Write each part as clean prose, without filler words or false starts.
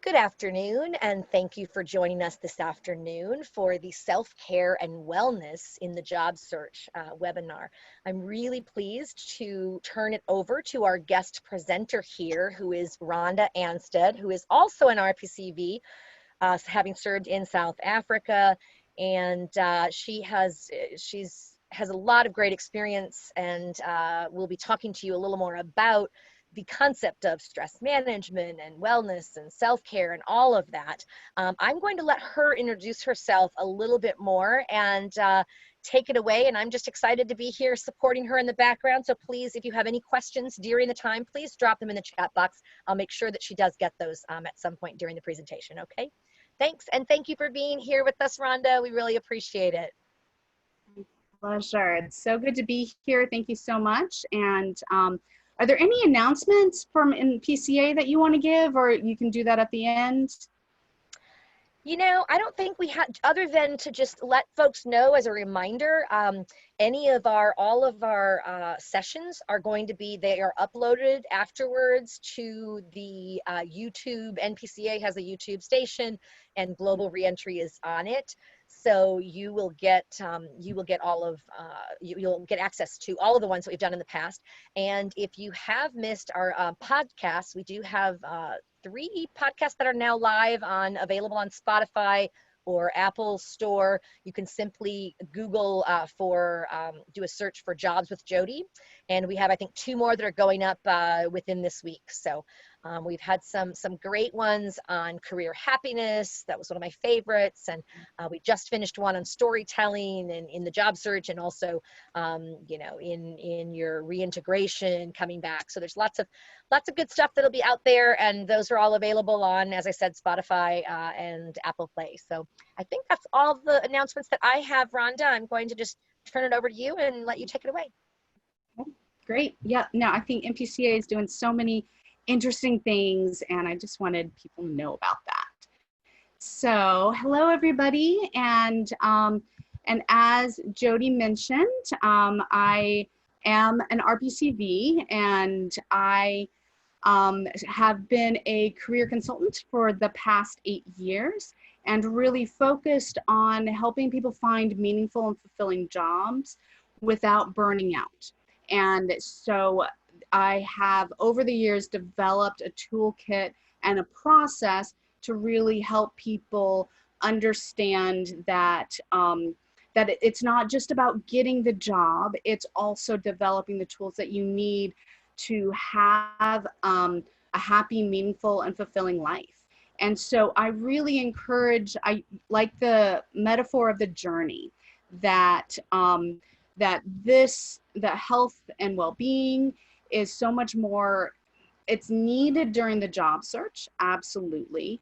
Good afternoon, and thank you for joining us this afternoon for the Self-Care and Wellness in the Job Search webinar. I'm really pleased to turn it over to our guest presenter here, who is Ronda Ansted, who is also an RPCV, having served in South Africa, and she has a lot of great experience, and we'll be talking to you a little more about the concept of stress management and wellness and self-care and all of that. I'm going to let her introduce herself a little bit more and take it away. And I'm just excited to be here supporting her in the background. So please, if you have any questions during the time, please drop them in the chat box. I'll make sure that she does get those at some point during the presentation, okay? Thanks, and thank you for being here with us, Rhonda. We really appreciate it. Pleasure. It's so good to be here. Thank you so much. And are there any announcements from NPCA that you want to give, or you can do that at the end? You know, I don't think we had, other than to just let folks know as a reminder, all of our sessions are going to be, they are uploaded afterwards to the YouTube. NPCA has a YouTube station, and Global Reentry is on it. So you'll get access to all of the ones that we've done in the past. And if you have missed our podcasts, we do have 3 podcasts that are now live available on Spotify or Apple Store. You can simply Google do a search for Jobs with Jody. And we have, I think, 2 more that are going up within this week. So we've had some great ones on career happiness. That was one of my favorites. And we just finished one on storytelling and in the job search, and also, in your reintegration coming back. So there's lots of good stuff that'll be out there, and those are all available on, as I said, Spotify and Apple Play. So I think that's all the announcements that I have, Rhonda. I'm going to just turn it over to you and let you take it away. Great. Yeah, no, I think NPCA is doing so many interesting things, and I just wanted people to know about that. So hello, everybody. And as Jody mentioned, I am an RPCV, and I have been a career consultant for the past 8 years, and really focused on helping people find meaningful and fulfilling jobs without burning out. And so I have, over the years, developed a toolkit and a process to really help people understand that that it's not just about getting the job, it's also developing the tools that you need to have a happy, meaningful, and fulfilling life. And so I really encourage, I like the metaphor of the journey, that that health and well-being is so much more, it's needed during the job search, absolutely,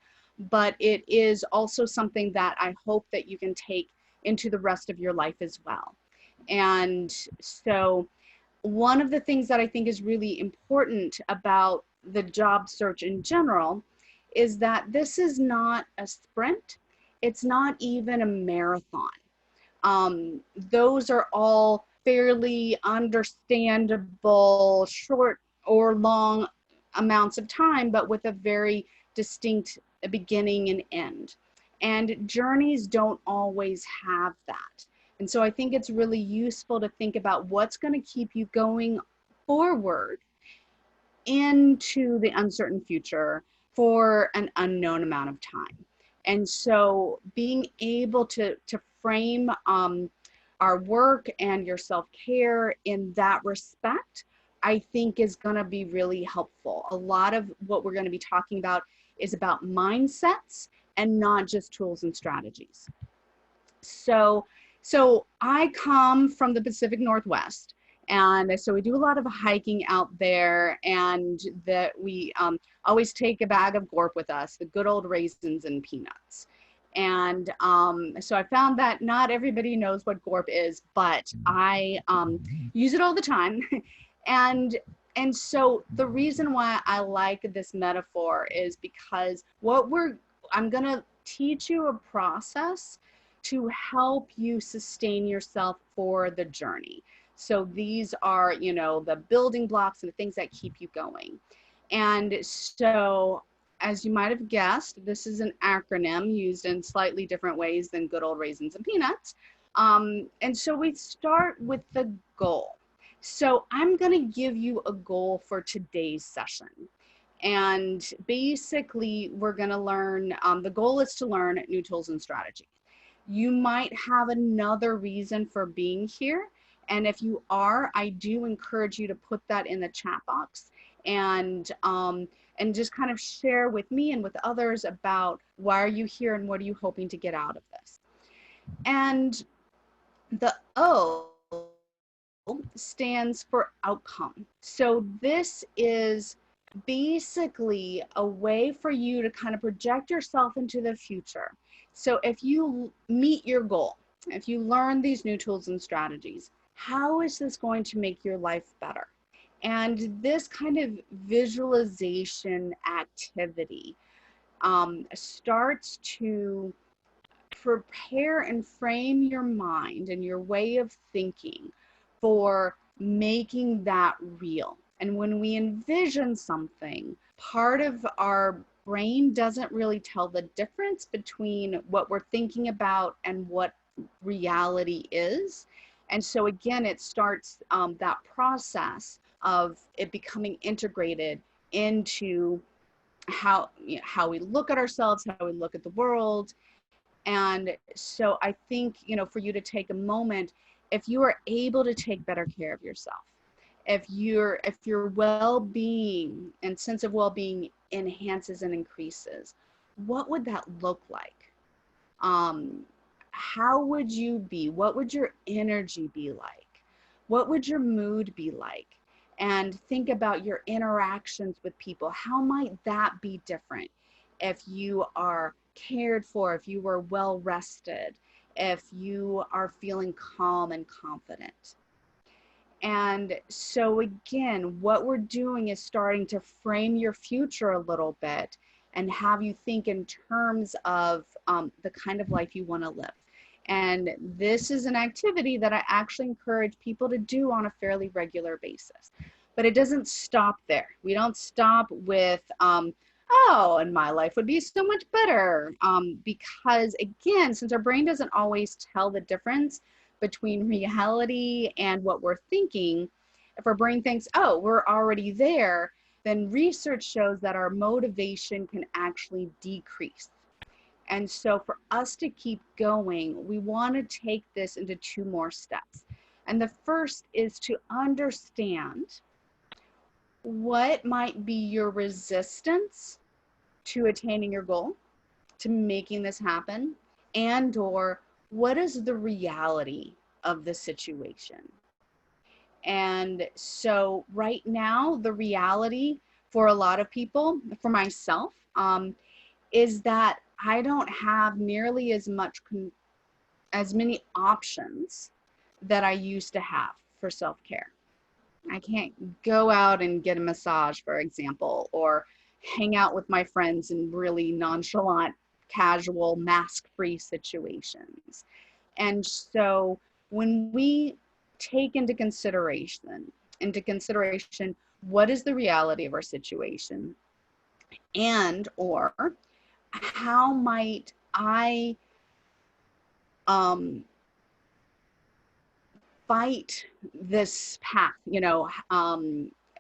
but it is also something that I hope that you can take into the rest of your life as well. And so one of the things that I think is really important about the job search in general is that this is not a sprint. It's not even a marathon. Those are all fairly understandable, short or long amounts of time, but with a very distinct beginning and end. And journeys don't always have that. And so I think it's really useful to think about what's going to keep you going forward into the uncertain future for an unknown amount of time. And so being able to frame our work and your self-care in that respect, I think is going to be really helpful. A lot of what we're going to be talking about is about mindsets and not just tools and strategies. So I come from the Pacific Northwest, and so we do a lot of hiking out there, and that we always take a bag of Gorp with us, the good old raisins and peanuts. And so I found that not everybody knows what Gorp is, but I use it all the time. And so the reason why I like this metaphor is because I'm gonna teach you a process to help you sustain yourself for the journey. So these are, the building blocks and the things that keep you going. And so as you might have guessed, this is an acronym used in slightly different ways than good old raisins and peanuts. And so we start with the goal. So I'm going to give you a goal for today's session. And basically, we're going to learn, the goal is to learn new tools and strategies. You might have another reason for being here. And if you are, I do encourage you to put that in the chat box and just kind of share with me and with others about why are you here and what are you hoping to get out of this. And the O stands for outcome. So this is basically a way for you to kind of project yourself into the future. So if you meet your goal, if you learn these new tools and strategies, how is this going to make your life better? And this kind of visualization activity starts to prepare and frame your mind and your way of thinking for making that real. And when we envision something, part of our brain doesn't really tell the difference between what we're thinking about and what reality is. And so again, it starts that process of it becoming integrated into how we look at ourselves, how we look at the world. And so I think, for you to take a moment, if you are able to take better care of yourself, if your well-being and sense of well-being enhances and increases, what would that look like? How would you be? What would your energy be like? What would your mood be like? And think about your interactions with people. How might that be different if you are cared for, if you were well rested, if you are feeling calm and confident? And so again, what we're doing is starting to frame your future a little bit and have you think in terms of the kind of life you want to live. And this is an activity that I actually encourage people to do on a fairly regular basis. But it doesn't stop there. We don't stop with, oh, and my life would be so much better. Because again, since our brain doesn't always tell the difference between reality and what we're thinking, if our brain thinks, oh, we're already there, then research shows that our motivation can actually decrease. And so for us to keep going, we want to take this into 2 more steps. And the first is to understand what might be your resistance to attaining your goal, to making this happen, and or what is the reality of the situation. And so right now, the reality for a lot of people, for myself, is that I don't have nearly as many options that I used to have for self-care. I can't go out and get a massage, for example, or hang out with my friends in really nonchalant, casual, mask-free situations. And so when we take into consideration what is the reality of our situation, and or how might I fight this path,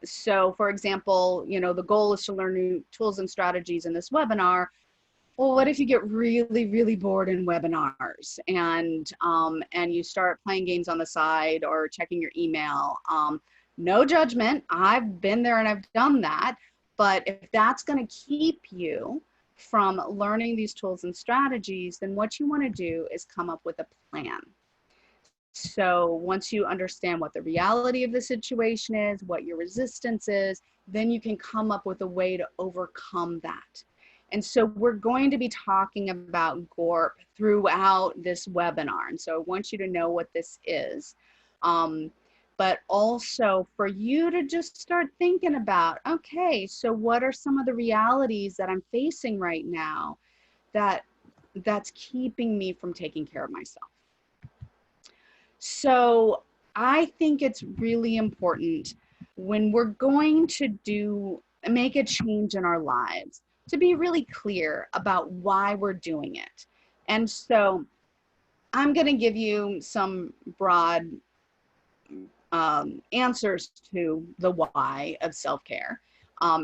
so for example, the goal is to learn new tools and strategies in this webinar. Well, what if you get really, really bored in webinars and you start playing games on the side or checking your email? No judgment. I've been there and I've done that. But if that's going to keep you from learning these tools and strategies, then what you want to do is come up with a plan. So once you understand what the reality of the situation is, what your resistance is, then you can come up with a way to overcome that. And so we're going to be talking about GORP throughout this webinar. And so I want you to know what this is. But also for you to just start thinking about, okay, so what are some of the realities that I'm facing right now that's keeping me from taking care of myself? So I think it's really important when we're going to make a change in our lives. to be really clear about why we're doing it. And so I'm going to give you some broad answers to the why of self-care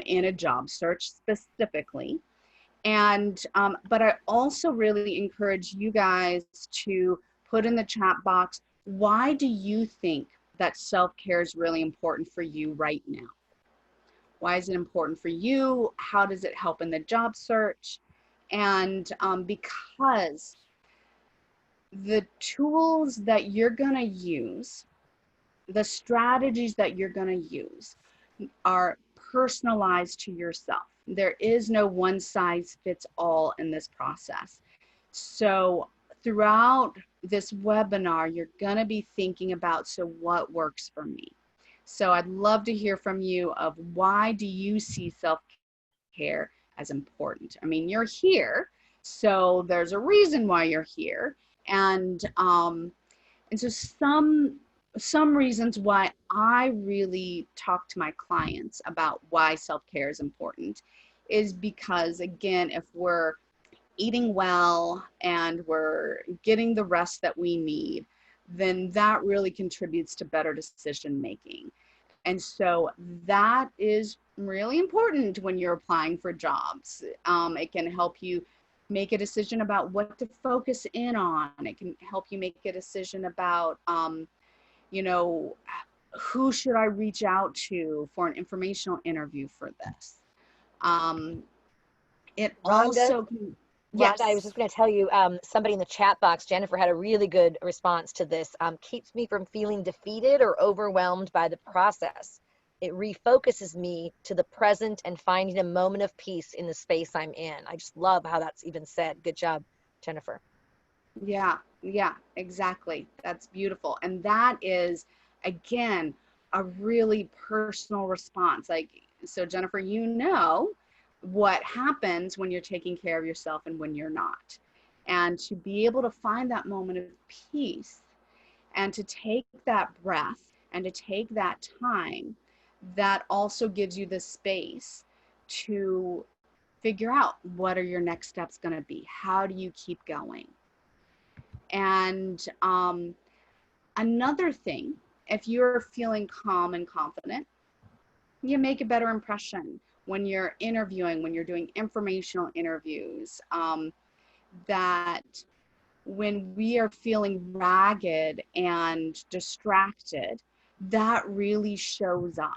in a job search specifically. And but I also really encourage you guys to put in the chat box, why do you think that self-care is really important for you right now? Why is it important for you? How does it help in the job search? And because the tools that you're going to use, the strategies that you're going to use are personalized to yourself. There is no one size fits all in this process. So throughout this webinar, you're going to be thinking about, so what works for me? So I'd love to hear from you of why do you see self-care as important? I mean, you're here, so there's a reason why you're here. And so some reasons why I really talk to my clients about why self-care is important is because, again, if we're eating well and we're getting the rest that we need, then that really contributes to better decision making. And so that is really important when you're applying for jobs. It can help you make a decision about what to focus in on. It can help you make a decision about, you know, who should I reach out to for an informational interview for this? It Rhonda, also can, Rhonda, I was yes. just going to tell you, somebody in the chat box, Jennifer, had a really good response to this. Keeps me from feeling defeated or overwhelmed by the process. It refocuses me to the present and finding a moment of peace in the space I'm in. I just love how that's even said. Good job, Jennifer. Yeah, exactly. That's beautiful. And that is, again, a really personal response. Like, so Jennifer, you know what happens when you're taking care of yourself and when you're not. And to be able to find that moment of peace and to take that breath and to take that time, that also gives you the space to figure out what are your next steps going to be? How do you keep going? And another thing, if you're feeling calm and confident, you make a better impression when you're interviewing, when you're doing informational interviews. That when we are feeling ragged and distracted, that really shows up.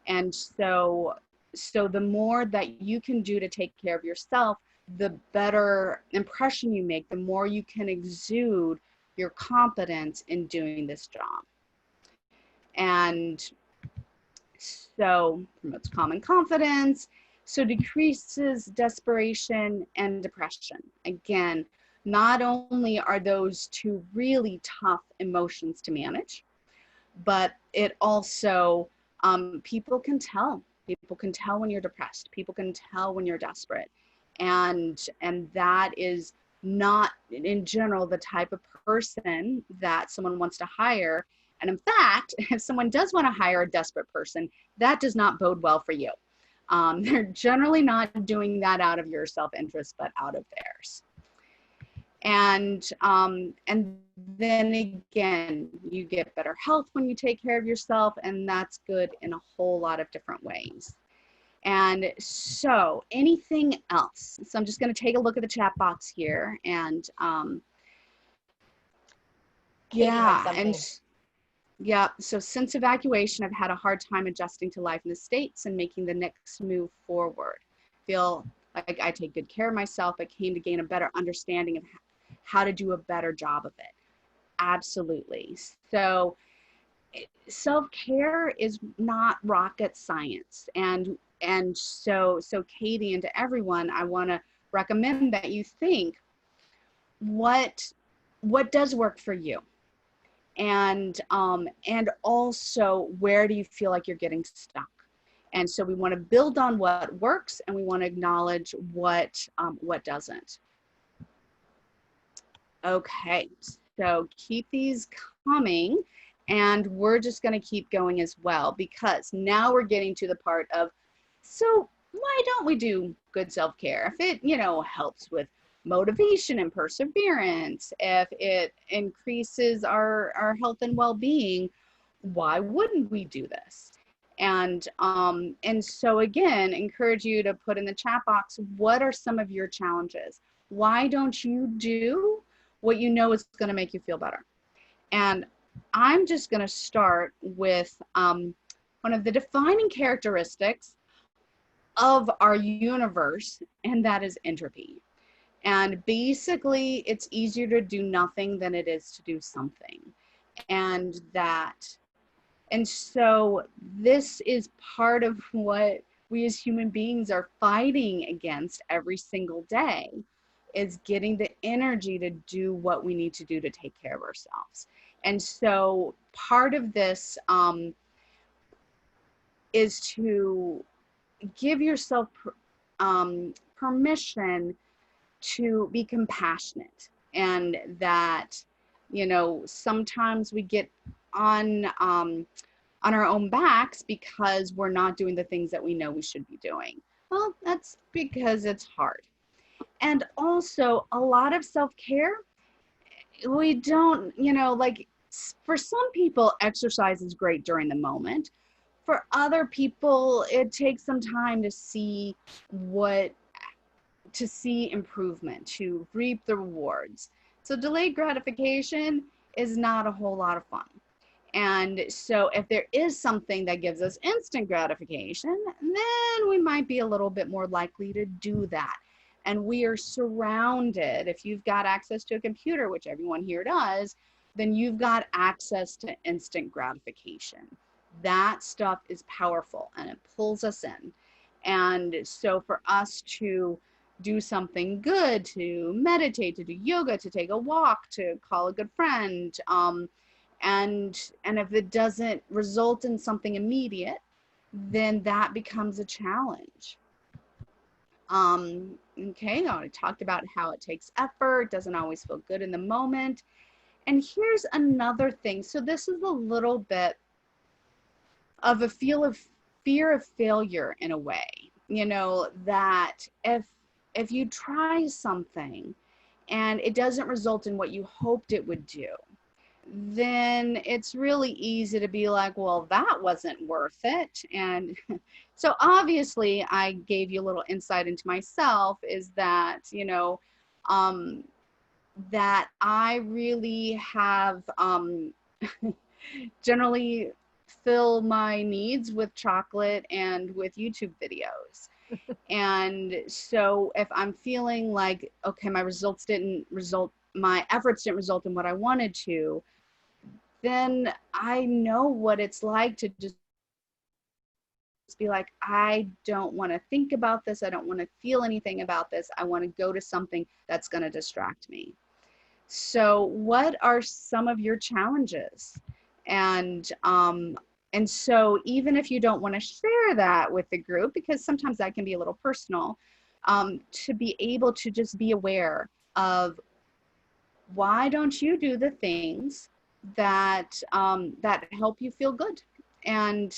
And so the more that you can do to take care of yourself, the better impression you make, the more you can exude your confidence in doing this job. And so promotes common confidence, so decreases desperation and depression. Again, not only are those two really tough emotions to manage, but it also, people can tell. People can tell when you're depressed. People can tell when you're desperate. And that is not, in general, the type of person that someone wants to hire. And in fact, if someone does want to hire a desperate person, that does not bode well for you. They're generally not doing that out of your self-interest, but out of theirs. And then again, you get better health when you take care of yourself, and that's good in a whole lot of different ways. And so anything else? So I'm just going to take a look at the chat box here, and yeah, so since evacuation, I've had a hard time adjusting to life in the States and making the next move forward. Feel like I take good care of myself. I came to gain a better understanding of how to do a better job of it. Absolutely. So self-care is not rocket science. And so Katie, and to everyone, I want to recommend that you think, what does work for you? And also, where do you feel like you're getting stuck? And so we want to build on what works, and we want to acknowledge what doesn't. Okay, so keep these coming, and we're just going to keep going as well, because now we're getting to the part of, so why why don't we do good self-care? If it, helps with motivation and perseverance, if it increases our health and well-being, why wouldn't we do this? And so again, encourage you to put in the chat box, what are some of your challenges? Why don't you do what you know is going to make you feel better? And I'm just going to start with one of the defining characteristics of our universe, and that is entropy. And basically, it's easier to do nothing than it is to do something. And so this is part of what we as human beings are fighting against every single day, is getting the energy to do what we need to do to take care of ourselves. And so part of this is to give yourself permission to be compassionate, and that, sometimes we get on our own backs because we're not doing the things that we know we should be doing. Well, that's because it's hard. And also, a lot of self-care, we don't, for some people, exercise is great during the moment. For other people, it takes some time to see improvement, to reap the rewards. So delayed gratification is not a whole lot of fun. And so if there is something that gives us instant gratification, then we might be a little bit more likely to do that. And we are surrounded, if you've got access to a computer, which everyone here does, then you've got access to instant gratification. That stuff is powerful and it pulls us in. And so for us to do something good, to meditate, to do yoga, to take a walk, to call a good friend, and if it doesn't result in something immediate, then that becomes a challenge. Okay, I talked about how it takes effort, doesn't always feel good in the moment. And here's another thing. So this is a little bit of a fear of failure in a way, that if you try something and it doesn't result in what you hoped it would do, then it's really easy to be like, well, that wasn't worth it. And so obviously I gave you a little insight into myself, is that, that I really have generally fill my needs with chocolate and with YouTube videos. And so if I'm feeling like, okay, my efforts didn't result in what I wanted to, then I know what it's like to just be like, I don't want to think about this. I don't want to feel anything about this. I want to go to something that's going to distract me. So what are some of your challenges? And so even if you don't want to share that with the group, because sometimes that can be a little personal, to be able to just be aware of, why don't you do the things that that help you feel good? And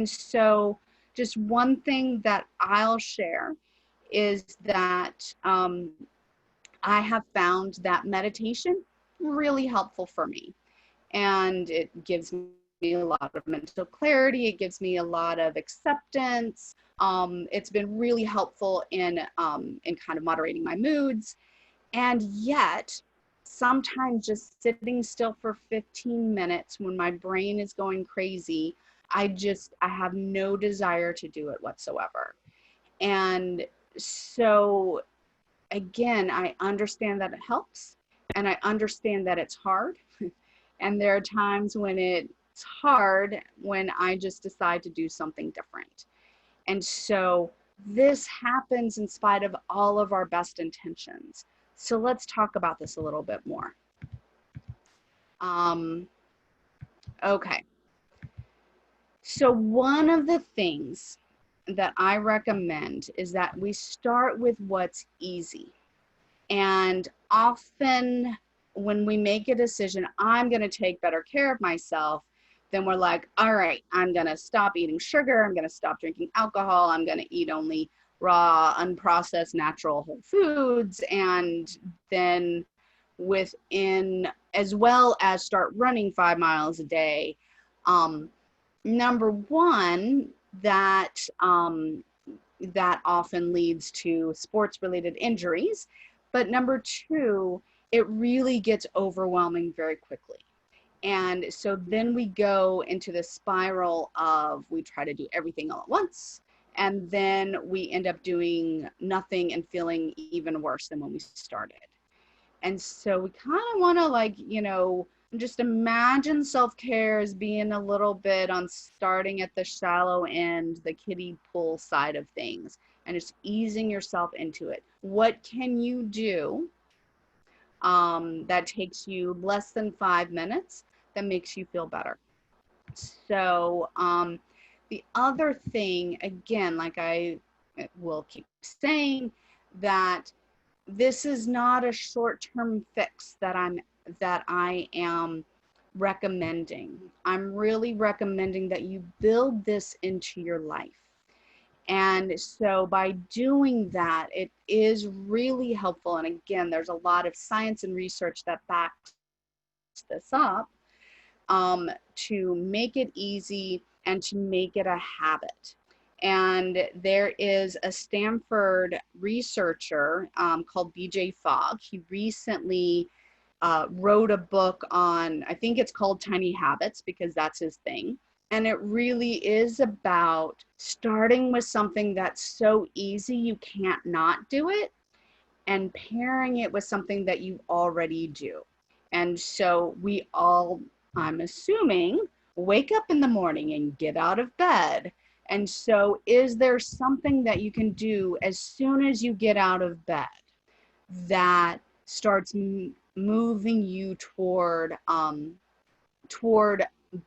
so just one thing that I'll share is that I have found that meditation really helpful for me. And it gives me a lot of mental clarity. It gives me a lot of acceptance. It's been really helpful in kind of moderating my moods. And yet, sometimes just sitting still for 15 minutes when my brain is going crazy, I have no desire to do it whatsoever. And so, again, I understand that it helps, and I understand that it's hard. And there are times when it's hard, when I just decide to do something different. And so this happens in spite of all of our best intentions. So let's talk about this a little bit more. Okay. So one of the things that I recommend is that we start with what's easy. And often when we make a decision, I'm going to take better care of myself, then we're like, all right, I'm going to stop eating sugar. I'm going to stop drinking alcohol. I'm going to eat only raw, unprocessed, natural whole foods, and then within, as well as start running 5 miles a day. Number one, that often leads to sports related injuries. But number two, it really gets overwhelming very quickly. And so then we go into the spiral of we try to do everything all at once. And then we end up doing nothing and feeling even worse than when we started. And so we kind of want to, like, just imagine self-care as being a little bit on starting at the shallow end, the kiddie pool side of things, and just easing yourself into it. What can you do that takes you less than 5 minutes that makes you feel better? So the other thing, again, like I will keep saying, that this is not a short-term fix that I am recommending. I'm really recommending that you build this into your life. And so by doing that, it is really helpful. And again, there's a lot of science and research that backs this up, to make it easy and to make it a habit. And there is a Stanford researcher called BJ Fogg. He recently wrote a book on, I think it's called Tiny Habits, because that's his thing. And it really is about starting with something that's so easy you can't not do it, and pairing it with something that you already do. And so we all, I'm assuming, wake up in the morning and get out of bed. And so is there something that you can do as soon as you get out of bed that starts moving you toward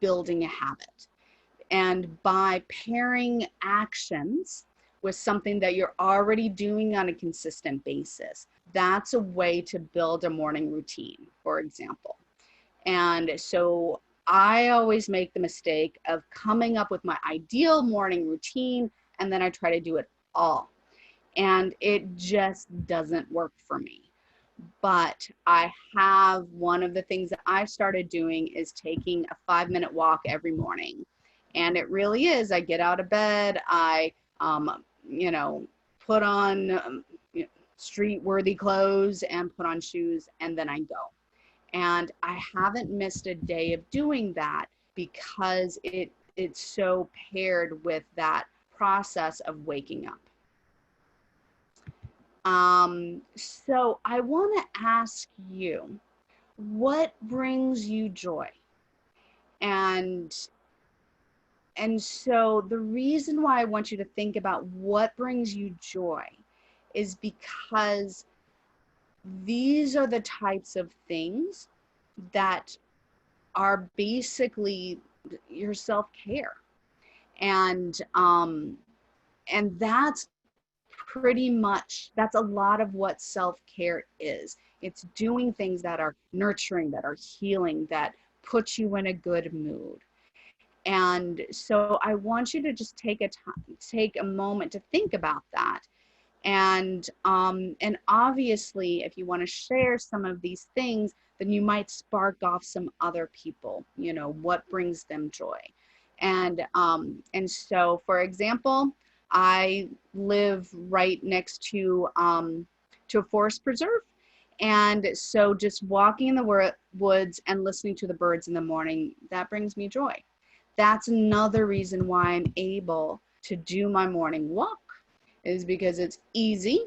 building a habit? And by pairing actions with something that you're already doing on a consistent basis, that's a way to build a morning routine, for example. And so I always make the mistake of coming up with my ideal morning routine, and then I try to do it all. And it just doesn't work for me. But I have, one of the things that I've started doing is taking a 5-minute walk every morning. And it really is, I get out of bed, I, put on street-worthy clothes and put on shoes, and then I go. And I haven't missed a day of doing that because it's so paired with that process of waking up. So I want to ask you, what brings you joy? And so the reason why I want you to think about what brings you joy is because these are the types of things that are basically your self-care. And that's pretty much, that's a lot of what self-care is. It's doing things that are nurturing, that are healing, that put you in a good mood. And so I want you to just take a moment to think about that. And obviously, if you want to share some of these things, then you might spark off some other people, what brings them joy. And so, for example, I live right next to a forest preserve. And so just walking in the woods and listening to the birds in the morning, that brings me joy. That's another reason why I'm able to do my morning walk, is because it's easy.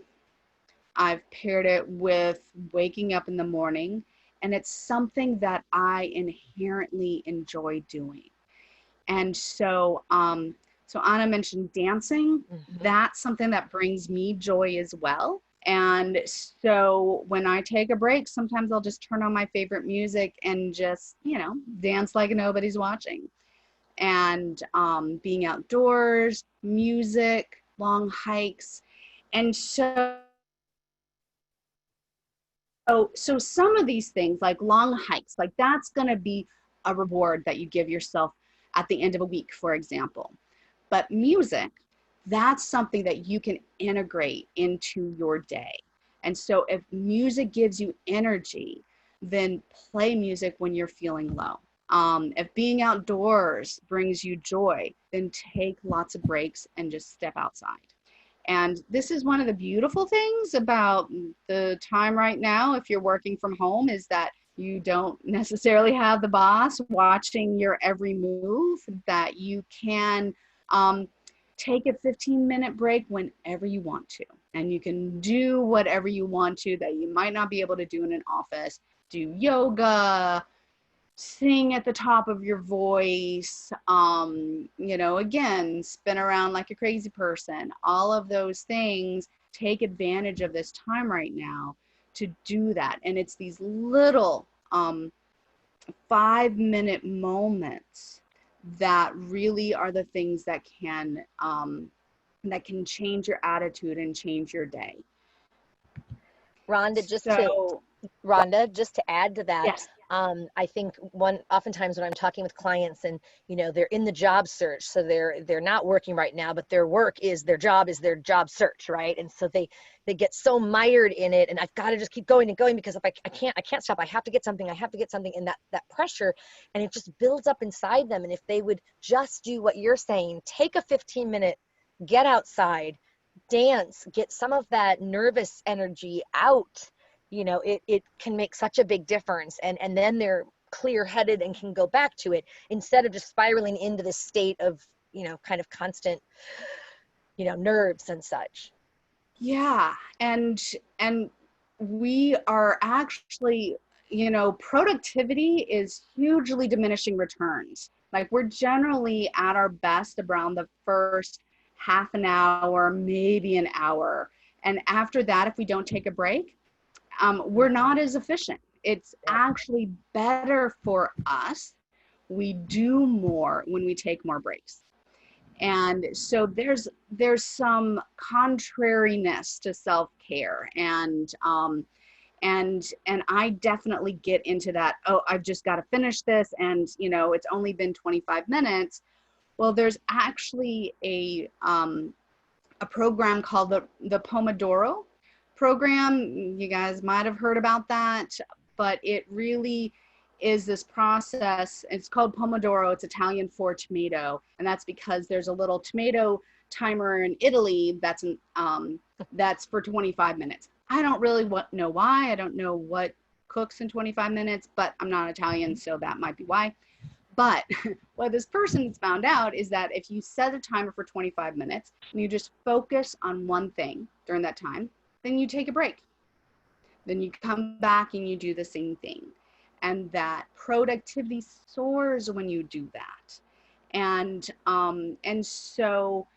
I've paired it with waking up in the morning, and it's something that I inherently enjoy doing. And so, so Anna mentioned dancing. Mm-hmm. That's something that brings me joy as well. And so when I take a break, sometimes I'll just turn on my favorite music and just, dance like nobody's watching. And being outdoors, music, long hikes. And so some of these things, like long hikes, like that's going to be a reward that you give yourself at the end of a week, for example. But music, that's something that you can integrate into your day. And so if music gives you energy, then play music when you're feeling low. If being outdoors brings you joy, then take lots of breaks and just step outside. And this is one of the beautiful things about the time right now, if you're working from home, is that you don't necessarily have the boss watching your every move, that you can take a 15-minute break whenever you want to. And you can do whatever you want to that you might not be able to do in an office. Do yoga, sing at the top of your voice, again, spin around like a crazy person. All of those things, take advantage of this time right now to do that. And it's these little 5-minute moments that really are the things that can change your attitude and change your day. Rhonda, just to add to that, yes. I think oftentimes when I'm talking with clients and, they're in the job search, so they're not working right now, but their job is their job search, right? And so they get so mired in it, and I've got to just keep going and going, because if I can't stop, I have to get something, and that pressure, and it just builds up inside them. And if they would just do what you're saying, take a 15-minute, get outside, dance, get some of that nervous energy out, it can make such a big difference. And then they're clear-headed and can go back to it, instead of just spiraling into this state of, kind of constant, nerves and such. Yeah. And we are actually, productivity is hugely diminishing returns. Like, we're generally at our best around the first half an hour, maybe an hour. And after that, if we don't take a break, we're not as efficient. It's actually better for us. We do more when we take more breaks. And so there's some contrariness to self-care, and I definitely get into that. Oh, I've just got to finish this, and it's only been 25 minutes. Well, there's actually a program called the Pomodoro program. You guys might have heard about that, but it really is this process. It's called Pomodoro. It's Italian for tomato, and that's because there's a little tomato timer in Italy that's for 25 minutes. I don't really know why. I don't know what cooks in 25 minutes, but I'm not Italian, so that might be why. But what this person's found out is that if you set a timer for 25 minutes and you just focus on one thing during that time, then you take a break. Then you come back and you do the same thing. And that productivity soars when you do that. And so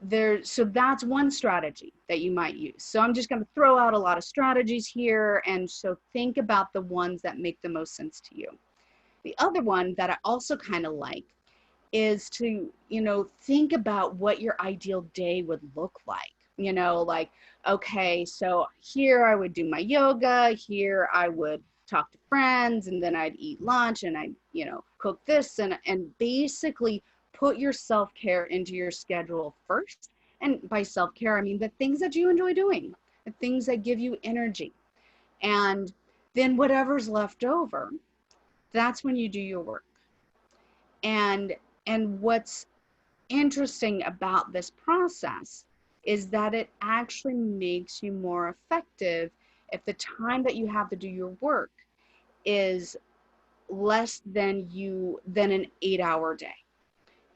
that's one strategy that you might use. So I'm just going to throw out a lot of strategies here. And so think about the ones that make the most sense to you. The other one that I also kind of like is to, think about what your ideal day would look like. Like, okay, so here I would do my yoga, here I would talk to friends, and then I'd eat lunch, and I'd, cook this, and basically put your self-care into your schedule first. And by self-care, I mean the things that you enjoy doing, the things that give you energy. And then whatever's left over, that's when you do your work. And what's interesting about this process is that it actually makes you more effective if the time that you have to do your work is less than an 8-hour day.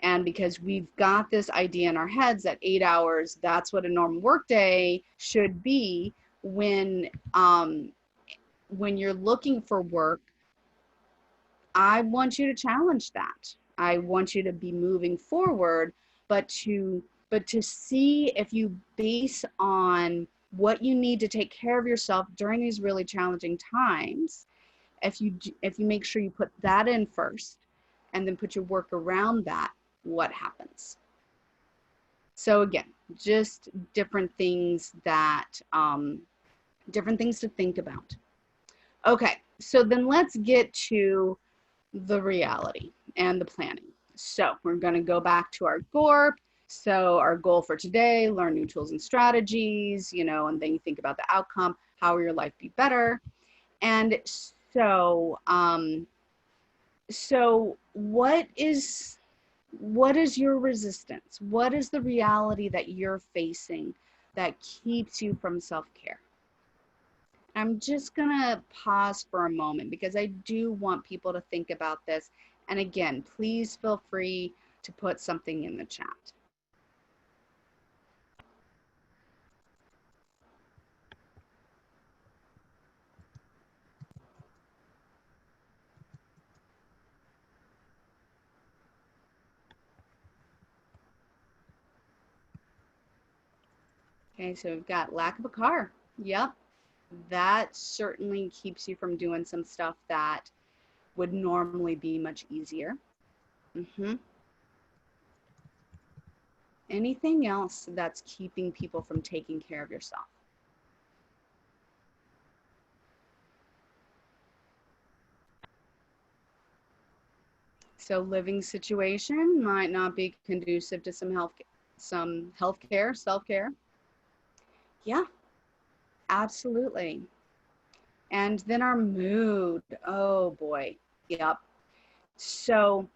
And because we've got this idea in our heads that 8 hours, that's what a normal work day should be, when you're looking for work, I want you to challenge that. I want you to be moving forward, but to see if you base on what you need to take care of yourself during these really challenging times, if you make sure you put that in first and then put your work around that, what happens? So again, just different things to think about. Okay, so then let's get to the reality and the planning. So we're going to go back to our GORP. So our goal for today, learn new tools and strategies, you know, and then you think about the outcome, how will your life be better? And so, so what is your resistance? What is the reality that you're facing that keeps you from self-care? I'm just gonna pause for a moment because I do want people to think about this. And again, please feel free to put something in the chat. Okay, so we've got lack of a car. Yep, that certainly keeps you from doing some stuff that would normally be much easier. Anything else that's keeping people from taking care of yourself? So living situation might not be conducive to some healthcare, self-care. Yeah, absolutely. And then our mood. Oh boy. Yep. So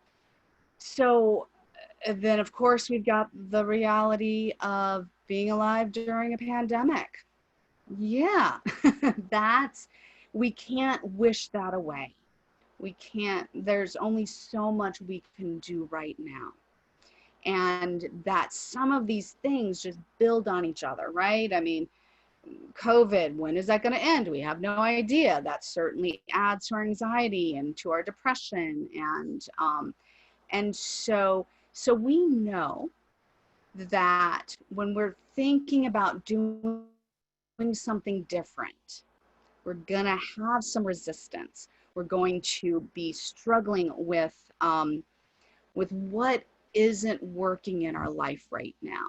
then of course we've got the reality of being alive during a pandemic. Yeah. We can't wish that away. We can't, there's only so much we can do right now. And that some of these things just build on each other, right? I mean, COVID, when is that going to end? We have no idea. That certainly adds to our anxiety and to our depression. And so we know that when we're thinking about doing something different, we're going to have some resistance. We're going to be struggling with what isn't working in our life right now.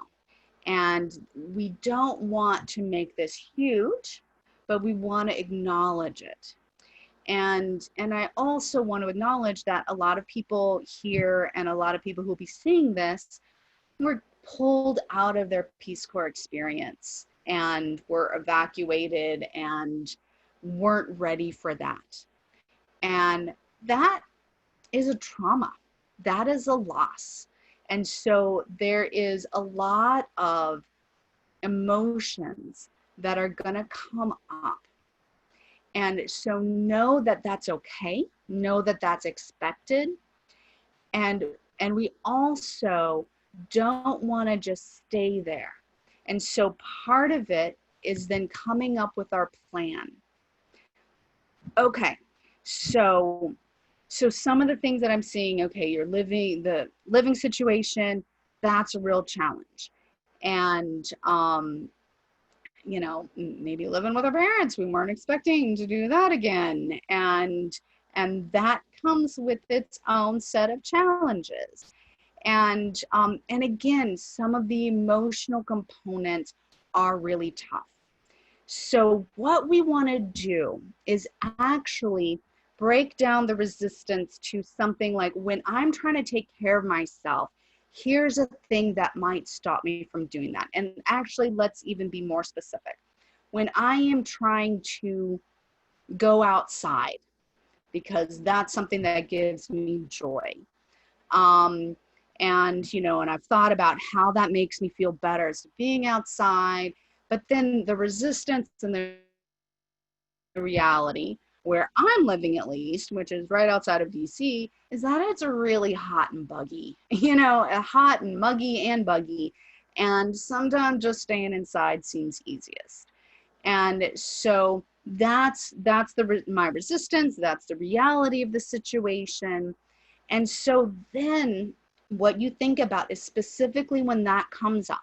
And we don't want to make this huge, but we want to acknowledge it. And I also want to acknowledge that a lot of people here and a lot of people who will be seeing this were pulled out of their Peace Corps experience and were evacuated and weren't ready for that. And that is a trauma. That is a loss. And so there is a lot of emotions that are going to come up. And so know that that's okay. Know that that's expected. And we also don't want to just stay there. And so part of it is then coming up with our plan. Okay, so some of the things that I'm seeing, okay, the living situation, that's a real challenge. And, you know, maybe living with our parents, we weren't expecting to do that again. And that comes with its own set of challenges. And again, some of the emotional components are really tough. So what we want to do is actually break down the resistance to something like, when I'm trying to take care of myself, here's a thing that might stop me from doing that. And actually, let's even be more specific. When I am trying to go outside, because that's something that gives me joy. And, you know, and I've thought about how that makes me feel better. So being outside, but then the resistance and the reality where I'm living, at least, which is right outside of DC, is that it's really hot and buggy, you know, hot and muggy and buggy. And sometimes just staying inside seems easiest. And so that's my resistance. That's the reality of the situation. And so then what you think about is specifically when that comes up,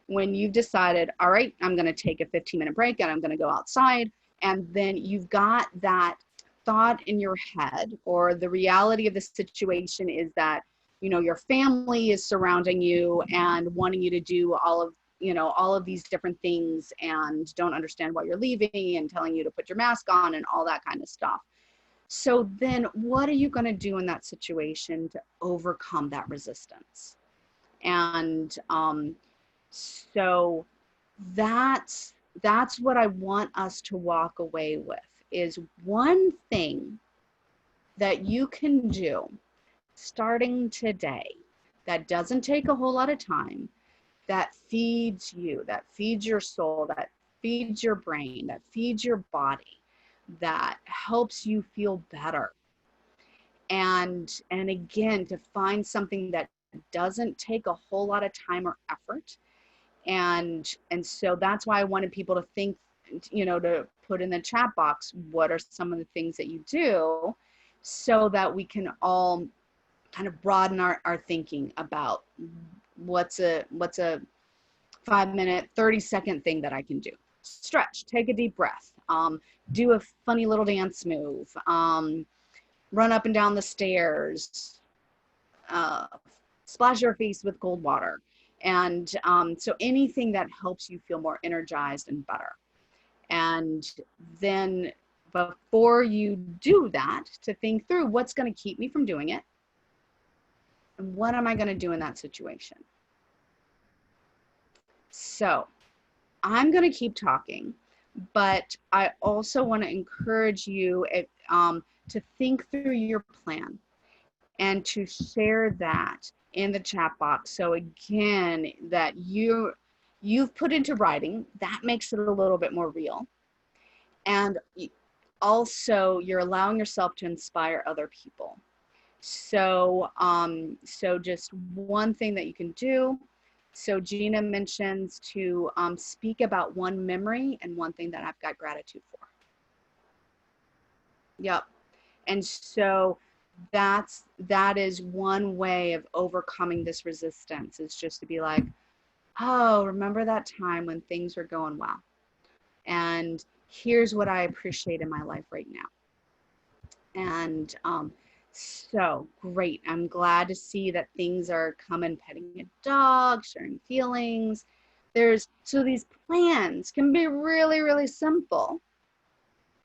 when you've decided, all right, I'm going to take a 15-minute break and I'm going to go outside. And then you've got that thought in your head, or the reality of the situation is that, you know, your family is surrounding you and wanting you to do all of these different things and don't understand why you're leaving and telling you to put your mask on and all that kind of stuff. So then what are you going to do in that situation to overcome that resistance? And so that's what I want us to walk away with, is one thing that you can do starting today that doesn't take a whole lot of time, that feeds you, that feeds your soul, that feeds your brain, that feeds your body, that helps you feel better. And again, to find something that doesn't take a whole lot of time or effort. And so that's why I wanted people to think, to put in the chat box, what are some of the things that you do, so that we can all kind of broaden our thinking about what's a 5-minute, 30-second thing that I can do. Stretch, take a deep breath, do a funny little dance move, run up and down the stairs, splash your face with cold water. And so anything that helps you feel more energized and better. And then before you do that, to think through what's going to keep me from doing it, and what am I going to do in that situation. So I'm going to keep talking, but I also want to encourage you to think through your plan and to share that in the chat box. So again, that you've put into writing, that makes it a little bit more real. And also you're allowing yourself to inspire other people. So, so just one thing that you can do. So Gina mentions to speak about one memory and one thing that I've got gratitude for. Yep. And so that is one way of overcoming this resistance, is just to be like, oh, remember that time when things were going well, and here's what I appreciate in my life right now. And so great. I'm glad to see that things are coming, petting a dog, sharing feelings. So these plans can be really, really simple,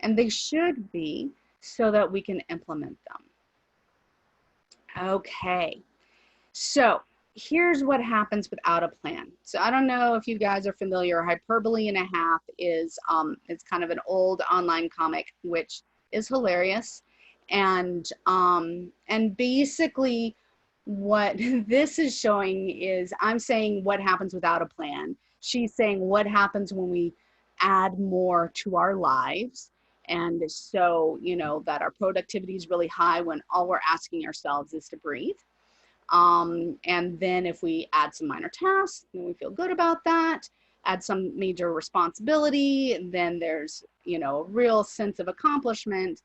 and they should be, so that we can implement them. Okay, so here's what happens without a plan. So I don't know if you guys are familiar. Hyperbole and a Half is it's kind of an old online comic, which is hilarious. And basically what this is showing is, I'm saying what happens without a plan. She's saying what happens when we add more to our lives. And so, that our productivity is really high when all we're asking ourselves is to breathe. And then if we add some minor tasks, then we feel good about that. Add some major responsibility, and then there's, a real sense of accomplishment.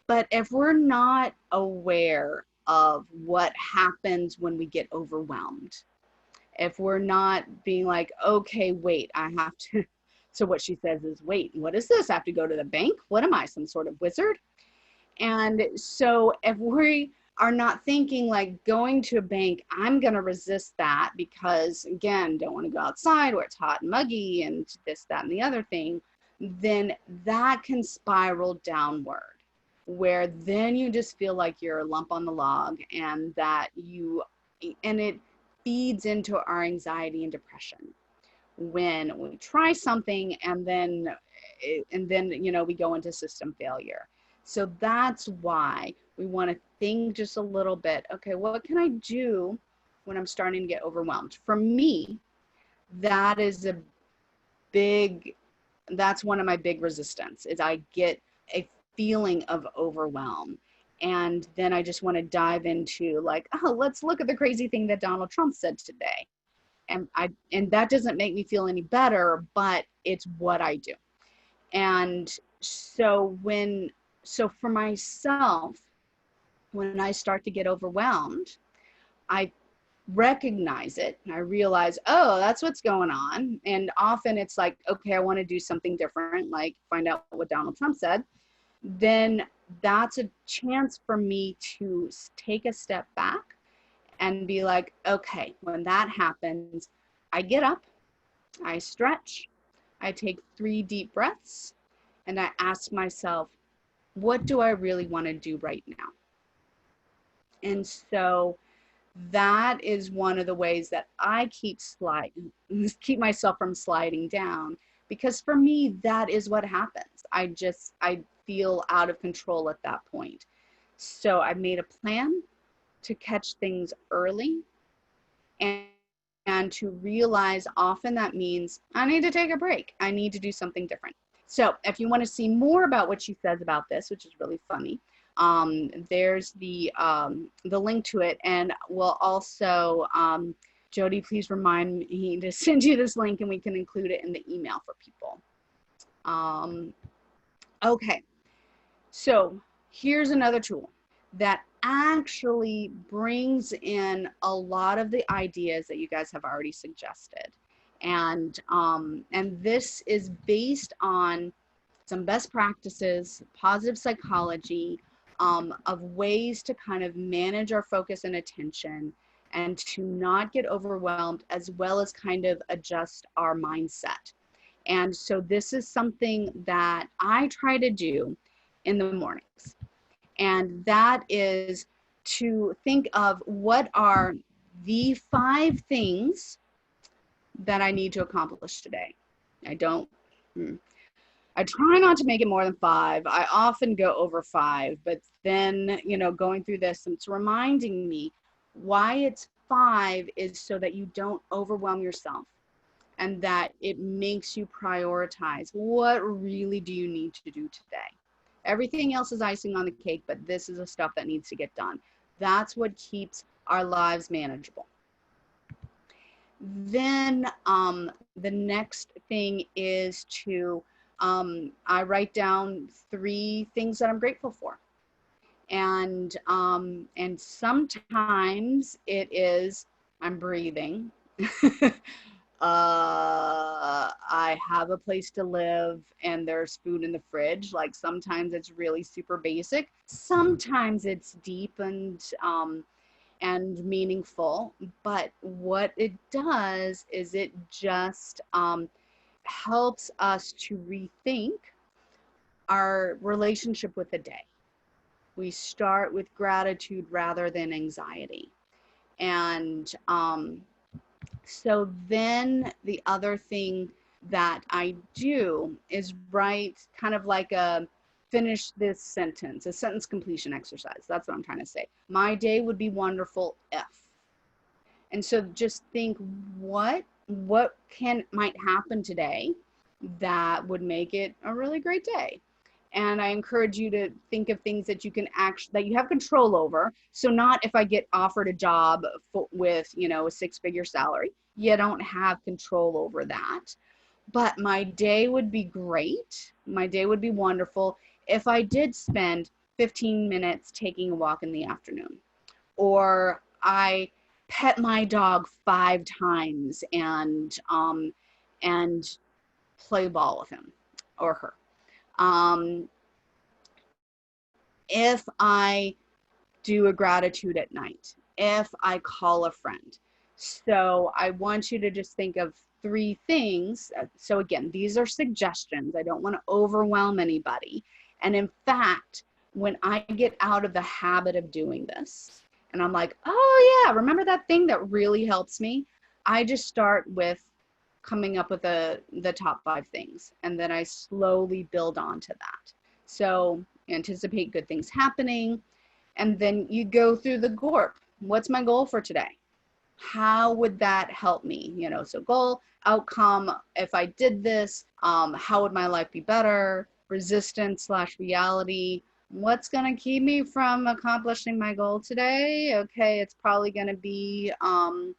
But if we're not aware of what happens when we get overwhelmed, if we're not being like, okay, wait, I have to, so what she says is, wait, what is this? I have to go to the bank? What am I, some sort of wizard? And so if we are not thinking like, going to a bank, I'm going to resist that because, again, don't want to go outside where it's hot and muggy and this, that, and the other thing, then that can spiral downward, where then you just feel like you're a lump on the log, and it feeds into our anxiety and depression when we try something and then we go into system failure. So that's why we want to think just a little bit, okay, what can I do when I'm starting to get overwhelmed? For me, that's one of my big resistance, is I get a feeling of overwhelm. And then I just want to dive into like, oh, let's look at the crazy thing that Donald Trump said today. And that doesn't make me feel any better, but it's what I do. And so for myself, when I start to get overwhelmed, I recognize it. And I realize, oh, that's what's going on. And often it's like, okay, I want to do something different, like find out what Donald Trump said. Then that's a chance for me to take a step back and be like, okay, when that happens, I get up, I stretch, I take 3 deep breaths, and I ask myself, what do I really want to do right now? And so that is one of the ways that I keep myself from sliding down, because for me, that is what happens. I feel out of control at that point. So I made a plan to catch things early, and, and to realize often that means I need to take a break. I need to do something different. So if you want to see more about what she says about this, which is really funny, there's the link to it, and we'll also, Jody, please remind me to send you this link, and we can include it in the email for people. Okay, so here's another tool that actually brings in a lot of the ideas that you guys have already suggested. And this is based on some best practices, positive psychology, of ways to kind of manage our focus and attention and to not get overwhelmed, as well as kind of adjust our mindset. And so this is something that I try to do in the mornings. And that is to think of what are the 5 things that I need to accomplish today. I try not to make it more than 5. I often go over 5, but then, going through this, it's reminding me why it's 5 is so that you don't overwhelm yourself, and that it makes you prioritize what really do you need to do today. Everything else is icing on the cake, but this is the stuff that needs to get done. That's what keeps our lives manageable. Then the next thing is to, I write down 3 things that I'm grateful for. And sometimes it is, I'm breathing. I have a place to live and there's food in the fridge. Like sometimes it's really super basic. Sometimes it's deep and meaningful. But what it does is it just helps us to rethink our relationship with the day. We start with gratitude rather than anxiety. And so then the other thing that I do is write kind of like a finish this sentence, a sentence completion exercise. That's what I'm trying to say. My day would be wonderful if. And so just think what might happen today that would make it a really great day. And I encourage you to think of things that you can that you have control over. So not if I get offered a job with, a 6-figure salary, you don't have control over that. But my day would be great. My day would be wonderful if I did spend 15 minutes taking a walk in the afternoon, or I pet my dog 5 times and play ball with him or her. If I do a gratitude at night, if I call a friend. So I want you to just think of 3 things. So again, these are suggestions. I don't want to overwhelm anybody. And in fact, when I get out of the habit of doing this, and I'm like, oh yeah, remember that thing that really helps me? I just start with coming up with the top 5 things, and then I slowly build onto that. So anticipate good things happening, and then you go through the GORP. What's my goal for today? How would that help me? So goal, outcome, if I did this, how would my life be better? Resistance / reality. What's going to keep me from accomplishing my goal today? Okay, it's probably going to be the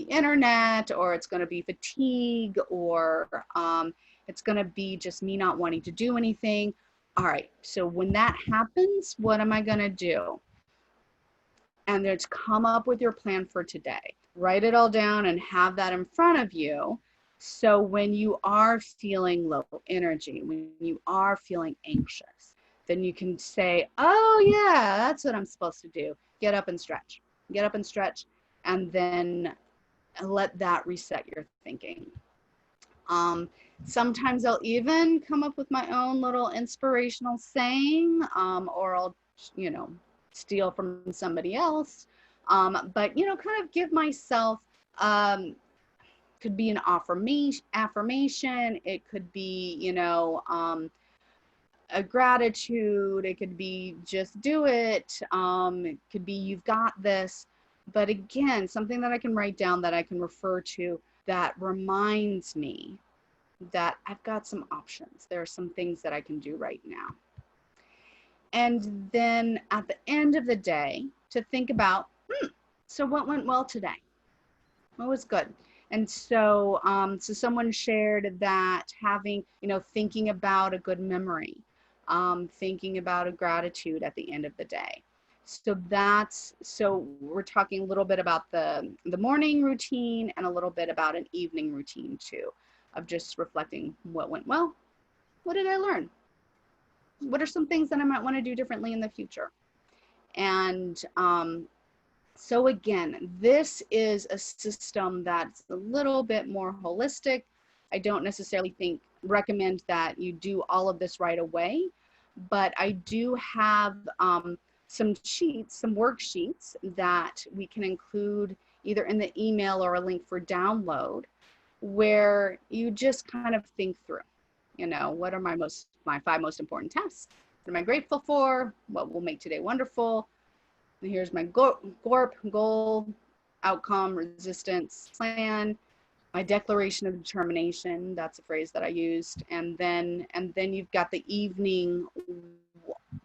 internet, or it's going to be fatigue, or it's going to be just me not wanting to do anything. All right, so when that happens, what am I going to do? And then come up with your plan for today. Write it all down and have that in front of you. So when you are feeling low energy, when you are feeling anxious, then you can say, oh yeah, that's what I'm supposed to do. Get up and stretch. Get up and stretch. And then let that reset your thinking. Sometimes I'll even come up with my own little inspirational saying, or I'll, steal from somebody else. But, you know, kind of give myself, could be an affirmation. It could be, you know, a gratitude. It could be just do it. It could be you've got this. But again, something that I can write down that I can refer to that reminds me that I've got some options. There are some things that I can do right now. And then at the end of the day, to think about, so what went well today? What was good? And so, so someone shared that having, you know, thinking about a good memory, thinking about a gratitude at the end of the day. So so we're talking a little bit about the morning routine and a little bit about an evening routine too, of just reflecting what went well, what did I learn? What are some things that I might want to do differently in the future? And so again, this is a system that's a little bit more holistic. I don't necessarily recommend that you do all of this right away, but I do have some sheets, some worksheets that we can include either in the email or a link for download, where you just kind of think through, you know, what are my 5 most important tasks? What am I grateful for? What will make today wonderful? And here's my GORP, goal, outcome, resistance, plan, my declaration of determination. That's a phrase that I used. And then you've got the evening,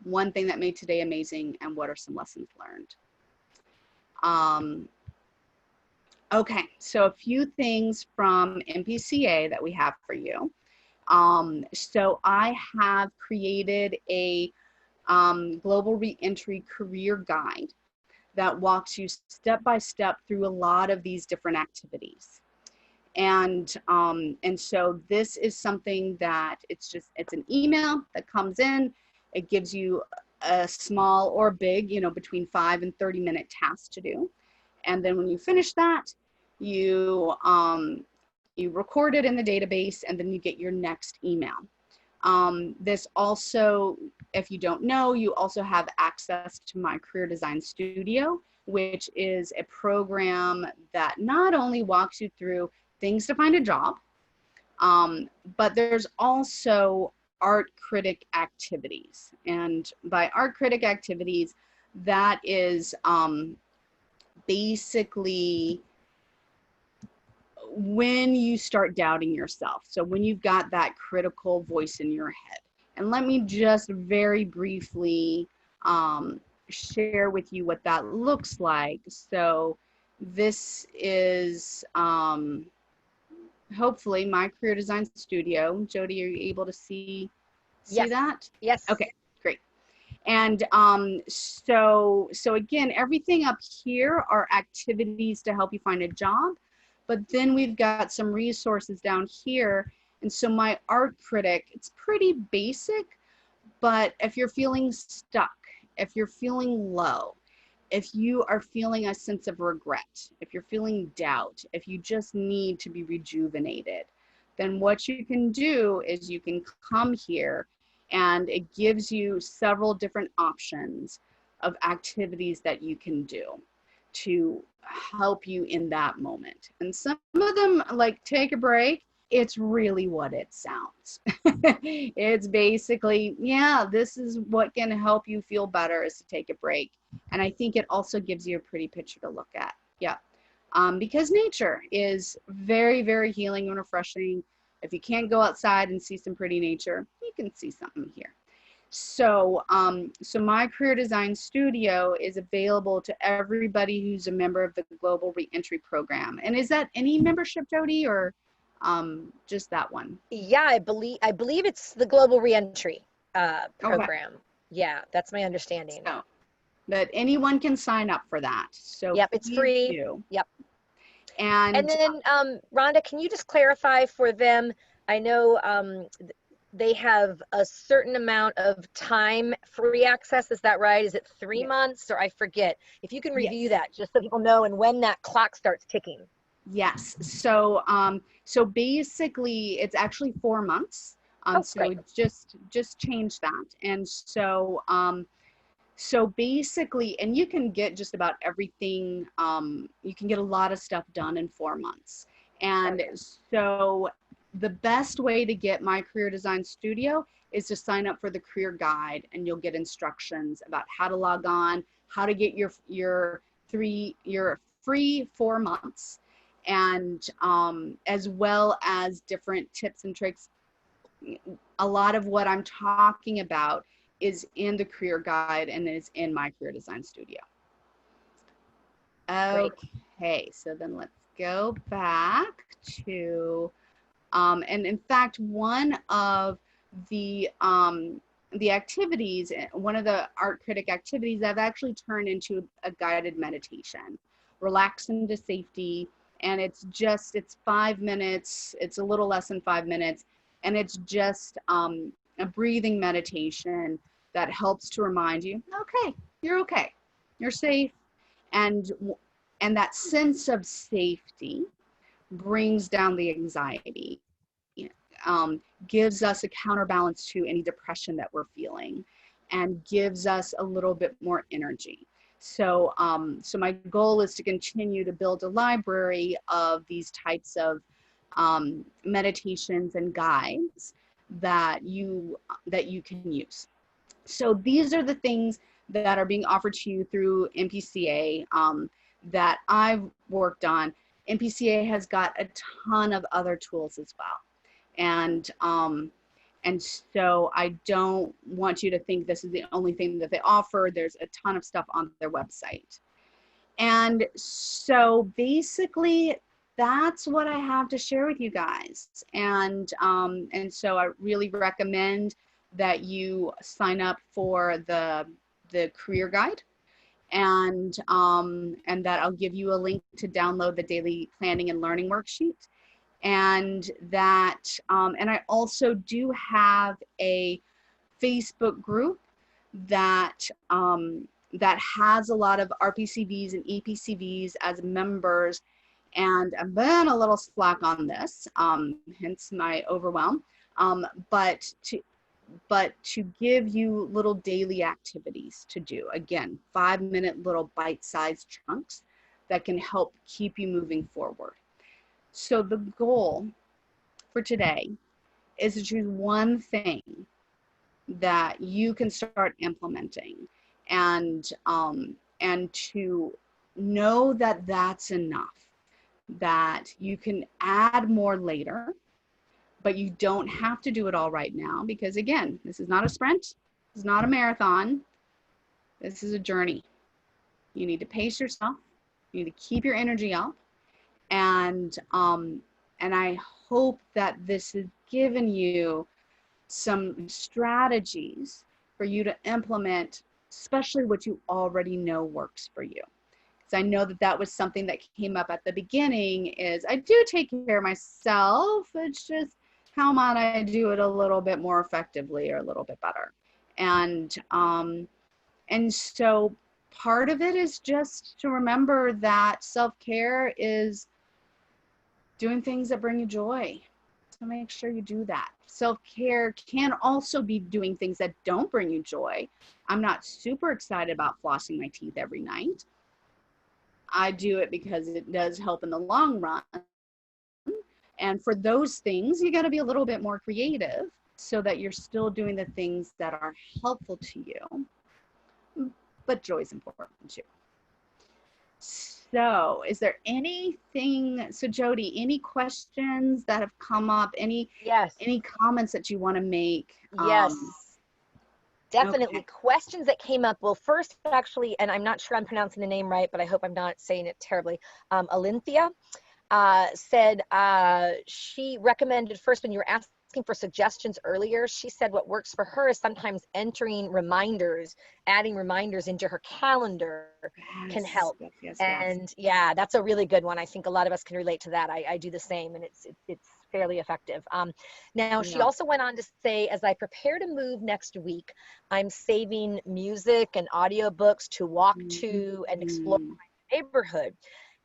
one thing that made today amazing, and what are some lessons learned. Okay, so a few things from NPCA that we have for you. So I have created a global reentry career guide that walks you step by step through a lot of these different activities. And so this is something that it's an email that comes in. It gives you a small or big, you know, between 5 and 30-minute task to do. And then when you finish that, you record it in the database, and then you get your next email. This also, if you don't know, you also have access to my Career Design Studio, which is a program that not only walks you through things to find a job, but there's also art critic activities. And by art critic activities, that is basically when you start doubting yourself. So when you've got that critical voice in your head. And let me just very briefly share with you what that looks like. So this is hopefully my Career Design Studio. Jody, are you able to see that? Yes. Okay, great. And so again, everything up here are activities to help you find a job. But then we've got some resources down here. And so my art critic, it's pretty basic, but if you're feeling stuck, if you're feeling low, if you are feeling a sense of regret, if you're feeling doubt, if you just need to be rejuvenated, then what you can do is you can come here, and it gives you several different options of activities that you can do to help you in that moment. And some of them, like take a break, it's really what it sounds. It's basically, yeah, this is what can help you feel better, is to take a break. And I think it also gives you a pretty picture to look at. Yeah. Because nature is very, very healing and refreshing. If you can't go outside and see some pretty nature, you can see something here. So, so my Career Design Studio is available to everybody who's a member of the Global Reentry Program. And is that any membership, Jody, or just that one? Yeah, I believe it's the Global Reentry program. Okay. Yeah, that's my understanding. So, but anyone can sign up for that. So yep, it's free. Do. Yep. And then, Rhonda, can you just clarify for them? I know they have a certain amount of time free access. Is that right? Is it 3 months, or I forget? If you can review that, just so people know, and when that clock starts ticking. Yes. So, so basically, it's actually 4 months. So great. Just change that. And so, So basically, and you can get just about everything, you can get a lot of stuff done in 4 months. And Okay. so the best way to get my career design studio is to sign up for the career guide, and you'll get instructions about how to log on, how to get your free 4 months, and as well as different tips and tricks. A lot of what I'm talking about is in the career guide and is in my career design studio. Great. Okay, so then let's go back to, and in fact, one of the activities, one of the art critic activities, I've actually turned into a guided meditation, relax into safety, and it's 5 minutes. It's a little less than 5 minutes, and it's just a breathing meditation that helps to remind you, okay, you're safe, and that sense of safety brings down the anxiety, gives us a counterbalance to any depression that we're feeling, and gives us a little bit more energy. So, so my goal is to continue to build a library of these types of meditations and guides that you can use. So these are the things that are being offered to you through NPCA that I've worked on. NPCA has got a ton of other tools as well. And so I don't want you to think this is the only thing that they offer. There's a ton of stuff on their website. And so basically that's what I have to share with you guys. And so I really recommend that you sign up for the career guide, and that I'll give you a link to download the daily planning and learning worksheet. And that, and I also do have a Facebook group that that has a lot of RPCVs and EPCVs as members, and I've been a little slack on this, hence my overwhelm. But to give you little daily activities to do, again, 5-minute little bite-sized chunks that can help keep you moving forward. So the goal for today is to choose one thing that you can start implementing, and to know that that's enough, that you can add more later, but you don't have to do it all right now, because again, this is not a sprint, it's not a marathon, this is a journey. You need to pace yourself, you need to keep your energy up, and I hope that this has given you some strategies for you to implement, especially what you already know works for you. Because I know that that was something that came up at the beginning, is I do take care of myself, it's just how might I do it a little bit more effectively or a little bit better. And so part of it is just to remember that self-care is doing things that bring you joy. So make sure you do that. Self-care can also be doing things that don't bring you joy. I'm not super excited about flossing my teeth every night. I do it because it does help in the long run. And for those things, you got to be a little bit more creative so that you're still doing the things that are helpful to you. But joy is important too. So is there anything, so Jody, any questions that have come up, any comments that you want to make? Yes. Definitely. Okay. Questions that came up. Well, first, actually, and I'm not sure I'm pronouncing the name right, but I hope I'm not saying it terribly. Alinthia said she recommended, first, when you were asking for suggestions earlier, she said what works for her is sometimes entering reminders, adding reminders into her calendar can help. Yes. And yeah, that's a really good one. I think a lot of us can relate to that. I do the same, and it's fairly effective. Now, she also went on to say, as I prepare to move next week, I'm saving music and audiobooks to walk to and explore my neighborhood.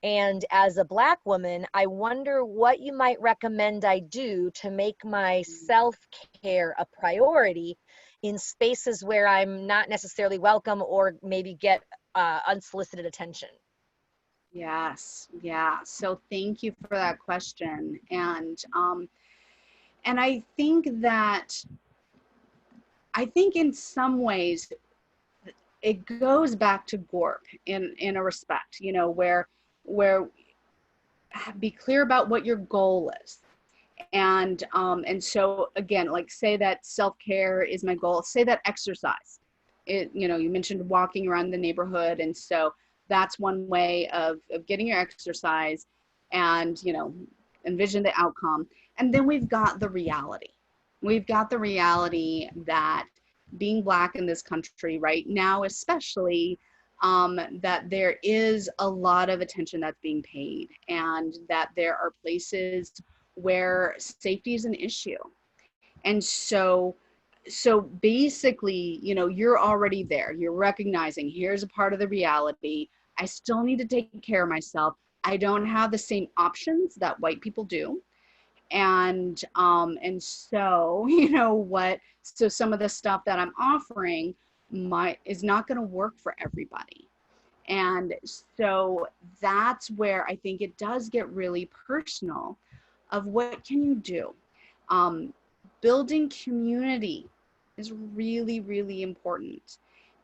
And as a Black woman, I wonder what you might recommend I do to make my self-care a priority in spaces where I'm not necessarily welcome or maybe get unsolicited attention? Yes, yeah. So thank you for that question. And I think in some ways it goes back to Gork in a respect, you know, where be clear about what your goal is. And so again, like say that self-care is my goal, say that exercise. It, you know, you mentioned walking around the neighborhood, and so that's one way of getting your exercise and, you know, envision the outcome. And then we've got the reality. We've got the reality that being Black in this country right now, especially, that there is a lot of attention that's being paid, and that there are places where safety is an issue. And so basically, you know, you're already there. You're recognizing here's a part of the reality. I still need to take care of myself. I don't have the same options that white people do. And so, you know what, so some of the stuff that I'm offering is not going to work for everybody. And so that's where I think it does get really personal of what can you do. Building community is really, really important.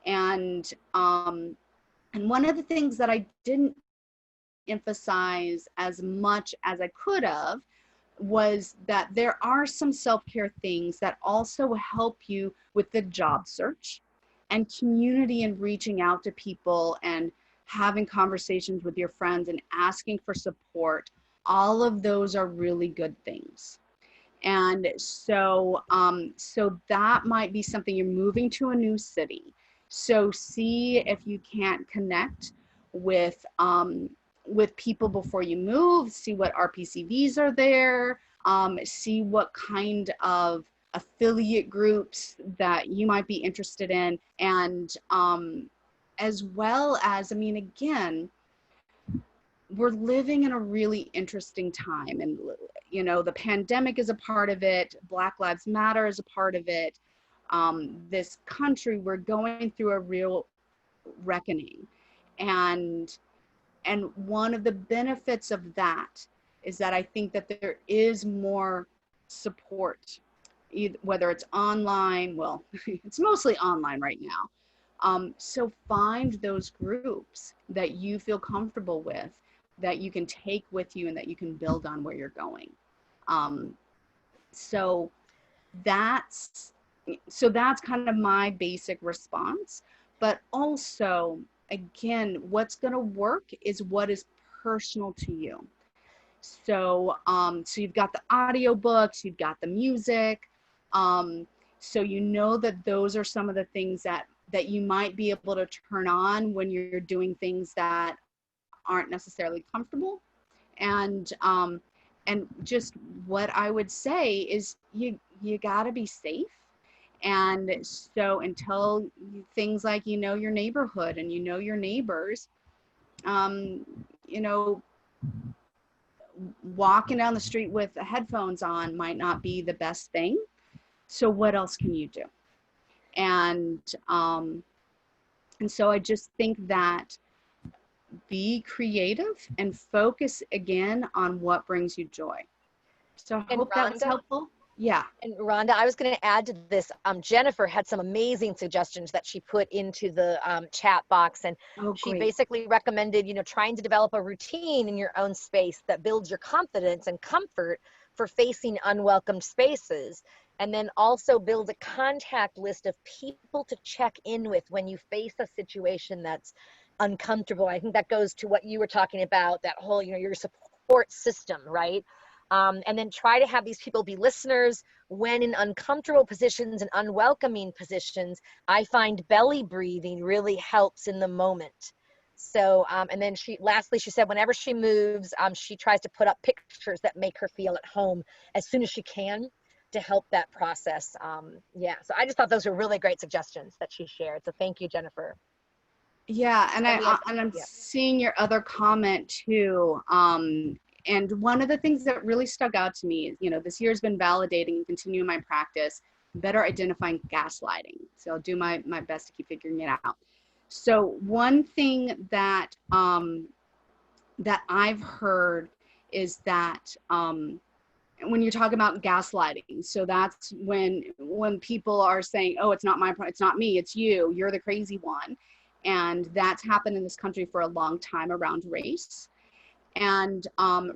And one of the things that I didn't emphasize as much as I could have was that there are some self-care things that also help you with the job search and community, and reaching out to people and having conversations with your friends and asking for support. All of those are really good things. And so, so that might be something. You're moving to a new city. So see if you can't connect with people before you move, see what RPCVs are there, see what kind of affiliate groups that you might be interested in. And as well as, I mean, again, we're living in a really interesting time, and you know, the pandemic is a part of it, Black Lives Matter is a part of it. This country, we're going through a real reckoning, and one of the benefits of that is that I think that there is more support, whether it's online, well, it's mostly online right now. So find those groups that you feel comfortable with, that you can take with you and that you can build on where you're going. So that's kind of my basic response. But also, again, what's going to work is what is personal to you. So so you've got the audiobooks, you've got the music, so you know that those are some of the things that you might be able to turn on when you're doing things that aren't necessarily comfortable. And just what I would say is you got to be safe. And so until things like, you know, your neighborhood and you know your neighbors, you know, walking down the street with the headphones on might not be the best thing. So what else can you do? And so I just think that be creative and focus again on what brings you joy. So I hope that was helpful. Yeah. And Rhonda, I was going to add to this. Jennifer had some amazing suggestions that she put into the chat box, and she basically recommended, you know, trying to develop a routine in your own space that builds your confidence and comfort for facing unwelcome spaces, and then also build a contact list of people to check in with when you face a situation that's uncomfortable. I think that goes to what you were talking about, that whole, you know, your support system, right? And then try to have these people be listeners when in uncomfortable positions and unwelcoming positions. I find belly breathing really helps in the moment. So, and then lastly, she said, whenever she moves, she tries to put up pictures that make her feel at home as soon as she can to help that process. Yeah, so I just thought those were really great suggestions that she shared. So thank you, Jennifer. Yeah, and I'm seeing your other comment too. And one of the things that really stuck out to me is, you know, this year has been validating and continuing my practice. better identifying gaslighting. So I'll do my best to keep figuring it out. So one thing that that I've heard is that when you talk about gaslighting, so that's when people are saying, oh, it's not it's not me, it's you, you're the crazy one. And that's happened in this country for a long time around race. And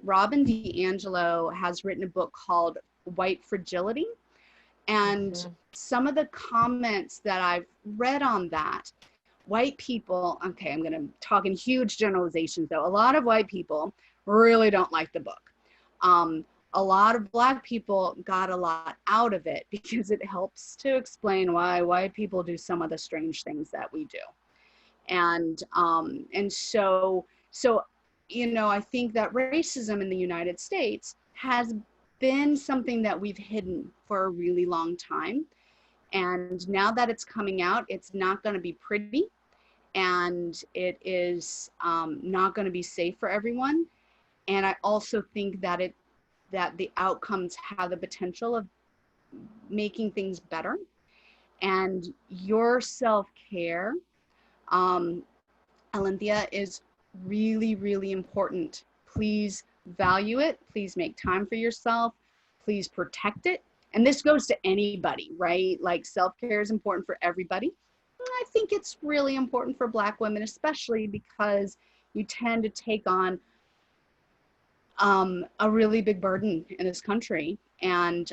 Robin DiAngelo has written a book called White Fragility. And some of the comments that I've read on that, white people, okay, I'm going to talk in huge generalizations though. A lot of white people really don't like the book. A lot of Black people got a lot out of it because it helps to explain why white people do some of the strange things that we do. And so, you know, I think that racism in the United States has been something that we've hidden for a really long time. And now that it's coming out, it's not going to be pretty, and it is not going to be safe for everyone. And I also think that that the outcomes have the potential of making things better. And your self-care, Alinthia, is really, really important. Please value it. Please make time for yourself. Please protect it. And this goes to anybody, right? Like, self-care is important for everybody. I think it's really important for Black women, especially because you tend to take on a really big burden in this country, and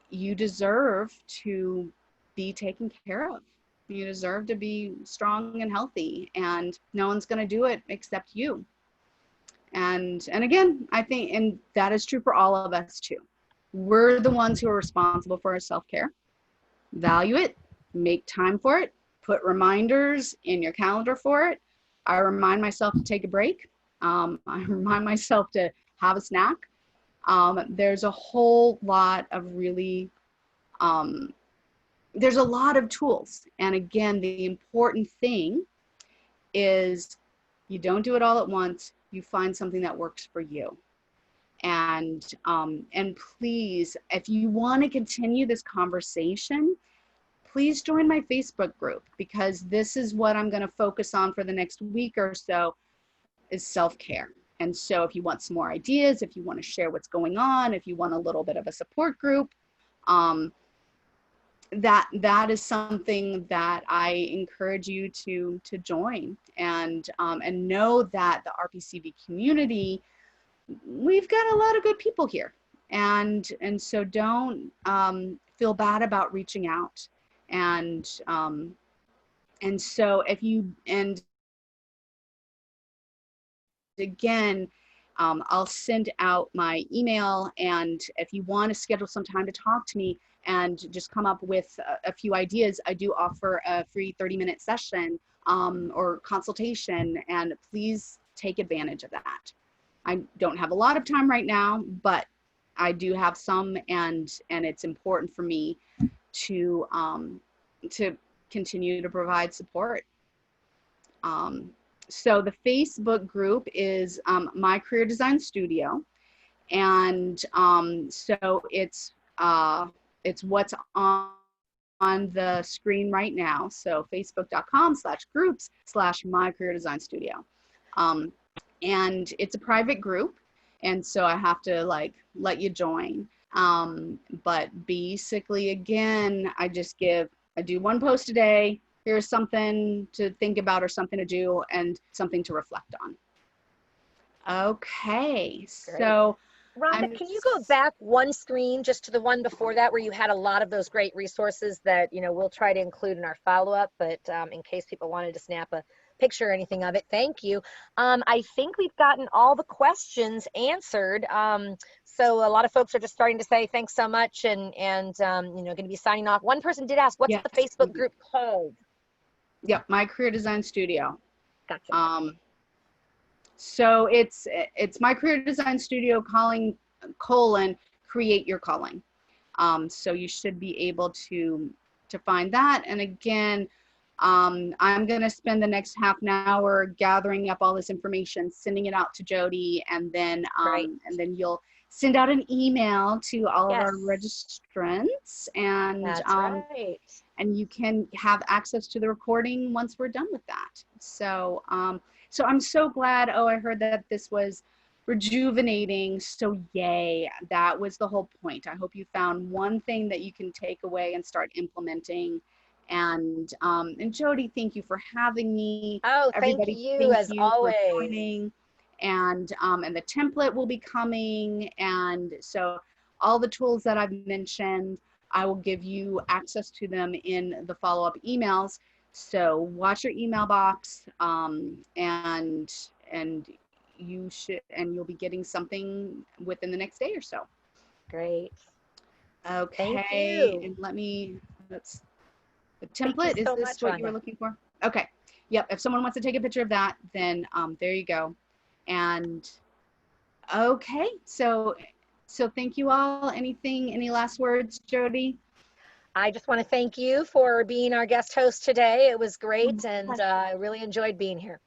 you deserve to be taken care of. You deserve to be strong and healthy, and no one's going to do it except you. And again, I think, and that is true for all of us too. We're the ones who are responsible for our self-care. Value it, make time for it, put reminders in your calendar for it. I remind myself to take a break. I remind myself to have a snack. There's a whole lot of really, there's a lot of tools. And again, the important thing is you don't do it all at once. You find something that works for you. And please, if you want to continue this conversation, please join my Facebook group, because this is what I'm going to focus on for the next week or so, is self-care. And so if you want some more ideas, if you want to share what's going on, if you want a little bit of a support group, that is something that I encourage you to join, and know that the RPCV community, we've got a lot of good people here, and so don't feel bad about reaching out, and so if you, and again, I'll send out my email, and if you want to schedule some time to talk to me and just come up with a few ideas, I do offer a free 30-minute session or consultation, and please take advantage of that. I don't have a lot of time right now, but I do have some, and it's important for me to continue to provide support. So the Facebook group is My Career Design Studio, and so it's what's on the screen right now. So facebook.com/groups/My Career Design Studio, and it's a private group, and so I have to let you join. But basically, again, I do one post a day. Here's something to think about, or something to do, and something to reflect on. Okay, great. So Rhonda, can you go back one screen just to the one before that, where you had a lot of those great resources that, we'll try to include in our follow-up, but in case people wanted to snap a picture or anything of it, thank you. I think we've gotten all the questions answered. So a lot of folks are just starting to say thanks so much, and going to be signing off. One person did ask, what's the Facebook group called? Yep, My Career Design Studio. Gotcha. So it's My Career Design Studio create your calling. So you should be able to find that. And again, I'm going to spend the next half an hour gathering up all this information, sending it out to Jody, and then and then you'll send out an email to all of our Yes, registrants, that's right. and you can have access to the recording once we're done with that. So, so I'm so glad. Oh, I heard that this was rejuvenating. So yay, that was the whole point. I hope you found one thing that you can take away and start implementing. And Jody, thank you for having me. Oh, thank Everybody, you thank as you for always. joining. And the template will be coming. And so all the tools that I've mentioned, I will give you access to them in the follow-up emails. So watch your email box, and you'll be getting something within the next day or so. Great. Thank Okay, you. and let's the Thank you template. Is so this much, what you were Rhonda. looking for? Okay. Yep. If someone wants to take a picture of that, then there you go. And okay, so thank you all. Any last words, Jody? I just want to thank you for being our guest host today. It was Oh, great, my and pleasure. I really enjoyed being here.